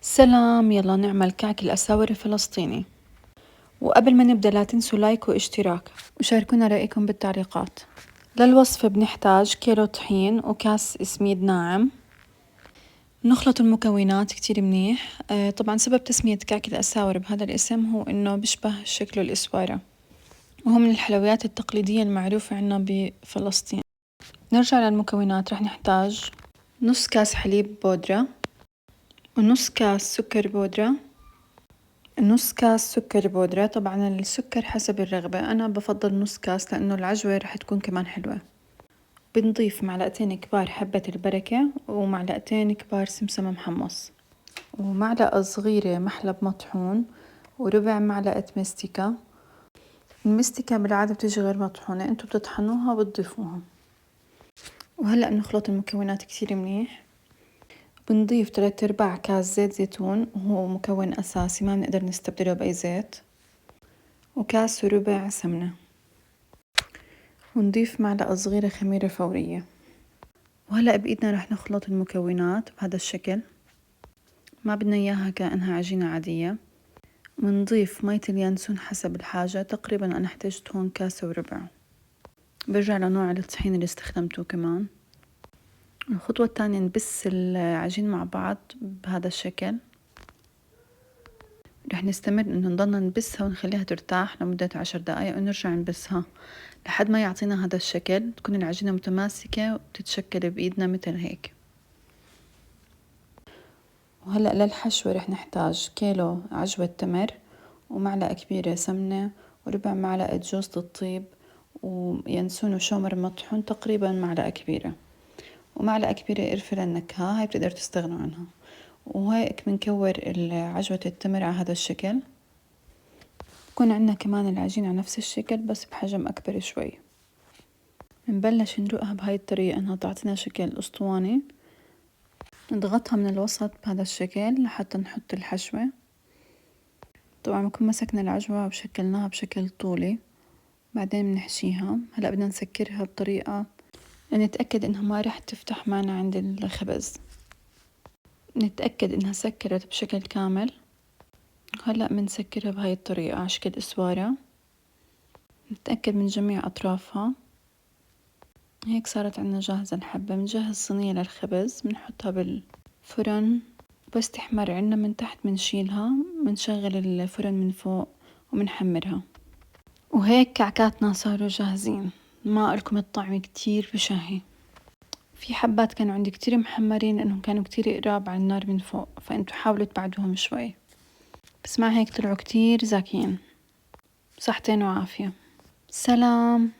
سلام، يلا نعمل كعك الأساور الفلسطيني. وقبل ما نبدأ لا تنسوا لايك واشتراك وشاركونا رأيكم بالتعليقات. للوصفة بنحتاج كيلو طحين وكاس سميد ناعم. نخلط المكونات كتير منيح. طبعا سبب تسمية كعك الأساور بهذا الاسم هو انه بيشبه شكله الإسوارة، وهو من الحلويات التقليدية المعروفة عنا بفلسطين. نرجع للمكونات. رح نحتاج نص كاس حليب بودرة، ونص كاس سكر بودرة، نص كاس سكر بودرة. طبعا السكر حسب الرغبة، أنا بفضل نص كاس لأنه العجوة رح تكون كمان حلوة. بنضيف معلقتين كبار حبة البركة، ومعلقتين كبار سمسم محمص، ومعلقة صغيرة محلب مطحون، وربع معلقة مستكة. المستكة بالعادة بتيجي غير مطحونة، انتو بتطحنوها وبتضيفوها. وهلأ بنخلط المكونات كتير منيح. بنضيف 3/4 كاس زيت زيتون، وهو مكون أساسي ما بنقدر نستبدله بأي زيت، وكاس وربع سمنة، ونضيف معلقة صغيرة خميرة فورية. وهلأ بإيدنا رح نخلط المكونات بهذا الشكل، ما بدنا إياها كأنها عجينة عادية. ونضيف مية اليانسون حسب الحاجة، تقريبا أنا احتجت هون كاسة وربع. برجع لنوع الطحين اللي استخدمته كمان. الخطوة الثانية نبس العجين مع بعض بهذا الشكل. رح نستمر إنه نضلنا نبسها ونخليها ترتاح لمدة 10 دقايق، ونرجع نبسها لحد ما يعطينا هذا الشكل، تكون العجينة متماسكة وتتشكل بإيدنا مثل هيك. وهلأ للحشوة رح نحتاج كيلو عجوة تمر، ومعلقة كبيرة سمنة، وربع معلقة جوز الطيب، وينسون وشومر مطحون تقريبا معلقة كبيرة، ومعلقة كبيرة قرفة للنكهة، هاي بتقدروا تستغنوا عنها. وهيك بنكور عجوة التمر على هذا الشكل. بكون عندنا كمان العجينة على نفس الشكل بس بحجم أكبر شوي. بنبلش نروقها بهاي الطريقة إنها تعطينا شكل أسطواني. نضغطها من الوسط بهذا الشكل لحتى نحط الحشوة. طبعا بنكون مسكنا العجوة وشكلناها بشكل طولي، بعدين بنحشيها. هلأ بدنا نسكرها بطريقة نتأكد إنها ما رح تفتح معنا عند الخبز. نتأكد إنها سكرت بشكل كامل. هلأ بنسكرها بهاي الطريقة على شكل إسوارة. نتأكد من جميع أطرافها. هيك صارت عنا جاهزة الحبة. بنجهز صينية للخبز، بنحطها بالفرن، بس تحمر عنا من تحت بنشيلها، بنشغل الفرن من فوق وبنحمرها. وهيك كعكاتنا صاروا جاهزين. ما أقولكم الطعم كتير بشهي. في حبات كانوا عندي كتير محمرين لأنهم كانوا كتير قراب على النار من فوق، فأنتوا حاولوا تبعدوهم شوي. بس مع هيك طلعوا كتير زاكيين. صحتين وعافية. سلام.